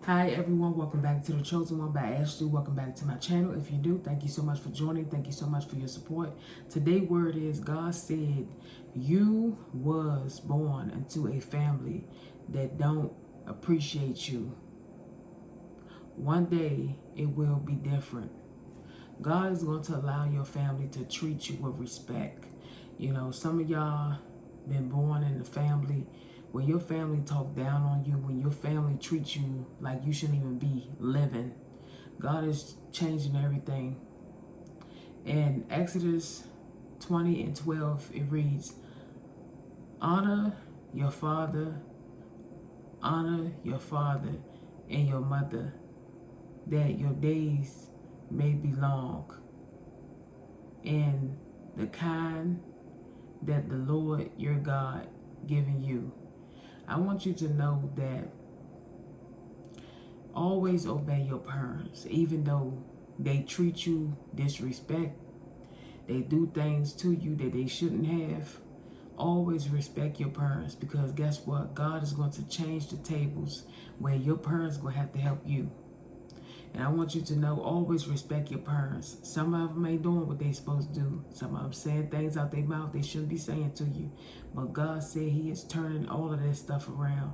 Hi everyone, welcome back to The Chosen One by Ashley. Welcome back to my channel. If you do, thank you so much for joining. Thank you so much for your support. Today's word is God said, you was born into a family that don't appreciate you. One day it will be different. God is going to allow your family to treat you with respect. You know, some of y'all been born in a family when your family talk down on you, when your family treats you like you shouldn't even be living. God is changing everything. In Exodus 20 and 12, it reads, honor your father, honor your father and your mother, that your days may be long, and the kind that the Lord your God given you. I want you to know that always obey your parents, even though they treat you disrespect, they do things to you that they shouldn't have. Always respect your parents, because guess what? God is going to change the tables where your parents are going to have to help you. And I want you to know, always respect your parents. Some of them ain't doing what they supposed to do. Some of them saying things out their mouth they shouldn't be saying to you. But God said he is turning all of that stuff around.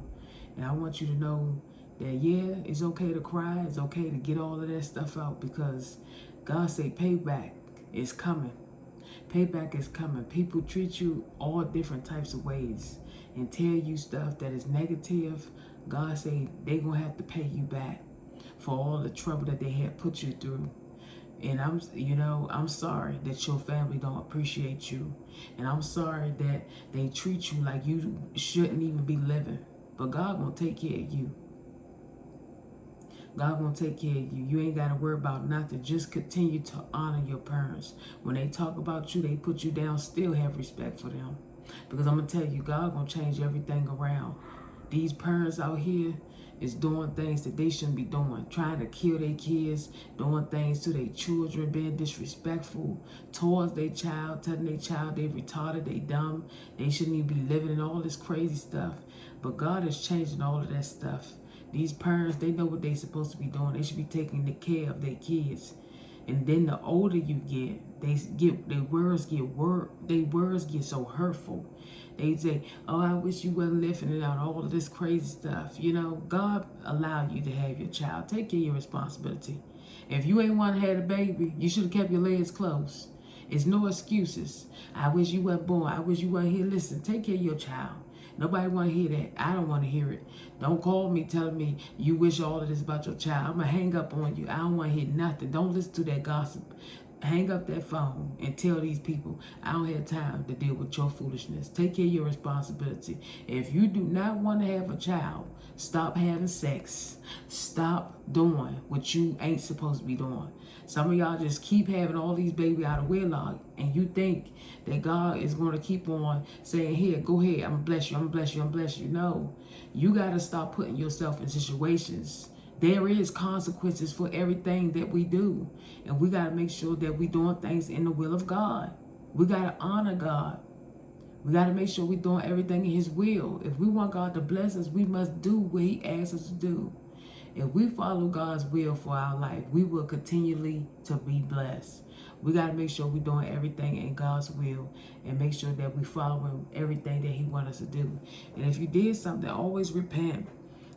And I want you to know that, yeah, it's okay to cry. It's okay to get all of that stuff out, because God said payback is coming. Payback is coming. People treat you all different types of ways and tell you stuff that is negative. God say they gonna have to pay you back for all the trouble that they had put you through. And I'm sorry that your family don't appreciate you. And I'm sorry that they treat you like you shouldn't even be living. But God gonna take care of you. God gonna take care of you. You ain't gotta worry about nothing. Just continue to honor your parents. When they talk about you, they put you down, still have respect for them. Because I'm gonna tell you, God gonna change everything around. These parents out here is doing things that they shouldn't be doing, trying to kill their kids, doing things to their children, being disrespectful towards their child, telling their child they retarded, they dumb, they shouldn't even be living in all this crazy stuff. But God is changing all of that stuff. These parents, they know what they're supposed to be doing. They should be taking the care of their kids. And then the older you get, their words get so hurtful. They say, oh, I wish you wasn't living it out, all of this crazy stuff. You know, God allowed you to have your child. Take care of your responsibility. If you ain't want to have a baby, you should have kept your legs closed. It's no excuses. I wish you wasn't born. I wish you wasn't here. Listen, take care of your child. Nobody want to hear that. I don't want to hear it. Don't call me telling me you wish all of this about your child. I'm going to hang up on you. I don't want to hear nothing. Don't listen to that gossip. Hang up that phone and tell these people, I don't have time to deal with your foolishness. Take care of your responsibility. If you do not want to have a child, stop having sex. Stop doing what you ain't supposed to be doing. Some of y'all just keep having all these babies out of wedlock, and you think that God is going to keep on saying, here, go ahead, I'm going to bless you, I'm going to bless you, I'm going to bless you. No, you got to stop putting yourself in situations. There is consequences for everything that we do. And we got to make sure that we're doing things in the will of God. We got to honor God. We got to make sure we're doing everything in his will. If we want God to bless us, we must do what he asks us to do. If we follow God's will for our life, we will continually to be blessed. We got to make sure we're doing everything in God's will and make sure that we're following everything that he wants us to do. And if you did something, always repent.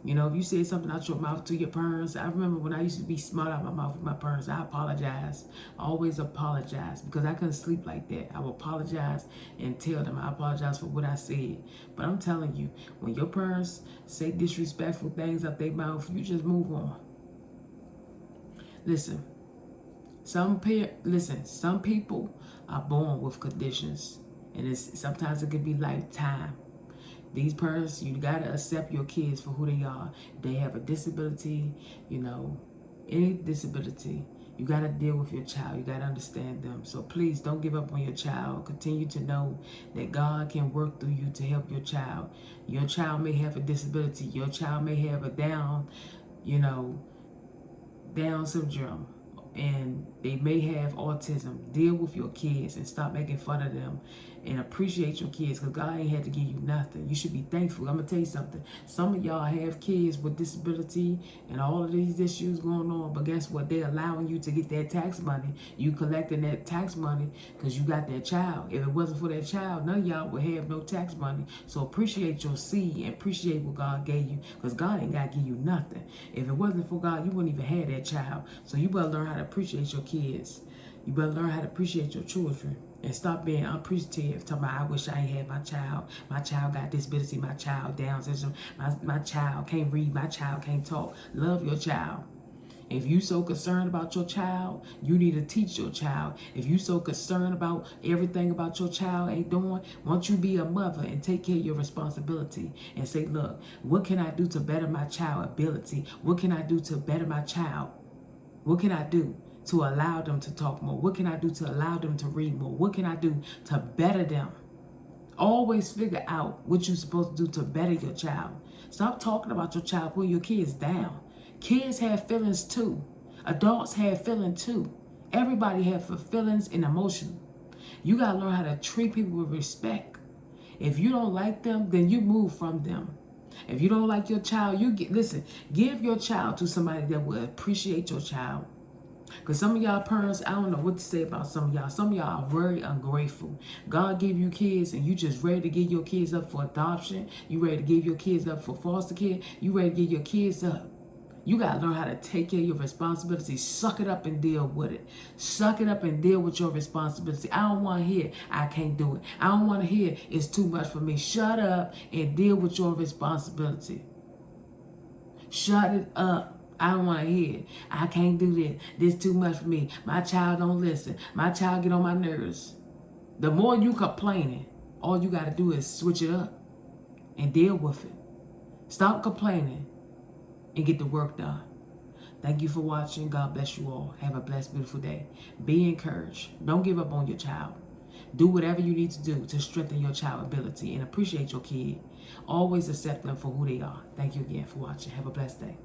You know, if you said something out your mouth to your parents, I remember when I used to be smart out my mouth with my parents, I apologize. I always apologize, because I couldn't sleep like that. I would apologize and tell them I apologize for what I said. But I'm telling you, when your parents say disrespectful things out their mouth, you just move on. Listen, some people are born with conditions, and sometimes it could be lifetime. These parents, you got to accept your kids for who they are. They have a disability, you know, any disability. You got to deal with your child. You got to understand them. So please don't give up on your child. Continue to know that God can work through you to help your child. Your child may have a disability. Your child may have a Down syndrome, and they may have autism. Deal with your kids and stop making fun of them and appreciate your kids, because God ain't had to give you nothing. You should be thankful. I'm going to tell you something. Some of y'all have kids with disability and all of these issues going on, but guess what? They're allowing you to get that tax money. You collecting that tax money because you got that child. If it wasn't for that child, none of y'all would have no tax money. So appreciate your seed and appreciate what God gave you, because God ain't got to give you nothing. If it wasn't for God, you wouldn't even have that child. So you better learn how to appreciate your kids. You better learn how to appreciate your children. And stop being unappreciative. Talking about, I wish I had my child. My child got disability. My child Down syndrome. My child can't read. My child can't talk. Love your child. If you so concerned about your child, you need to teach your child. If you so concerned about everything about your child ain't doing, once you be a mother and take care of your responsibility and say, look, what can I do to better my child's ability? What can I do to better my child? What can I do to allow them to talk more? What can I do to allow them to read more? What can I do to better them? Always figure out what you're supposed to do to better your child. Stop talking about your child, putting your kids down. Kids have feelings too. Adults have feelings too. Everybody have feelings and emotion. You got to learn how to treat people with respect. If you don't like them, then you move from them. If you don't like your child, give your child to somebody that will appreciate your child. Because some of y'all parents, I don't know what to say about some of y'all. Some of y'all are very ungrateful. God gave you kids and you just ready to give your kids up for adoption. You ready to give your kids up for foster care. You ready to give your kids up. You got to learn how to take care of your responsibility. Suck it up and deal with it. Suck it up and deal with your responsibility. I don't want to hear, I can't do it. I don't want to hear, it's too much for me. Shut up and deal with your responsibility. Shut it up. I don't want to hear it. I can't do this. This too much for me. My child don't listen. My child get on my nerves. The more you complaining, all you got to do is switch it up and deal with it. Stop complaining and get the work done. Thank you for watching. God bless you all. Have a blessed, beautiful day. Be encouraged. Don't give up on your child. Do whatever you need to do to strengthen your child ability and appreciate your kid. Always accept them for who they are. Thank you again for watching. Have a blessed day.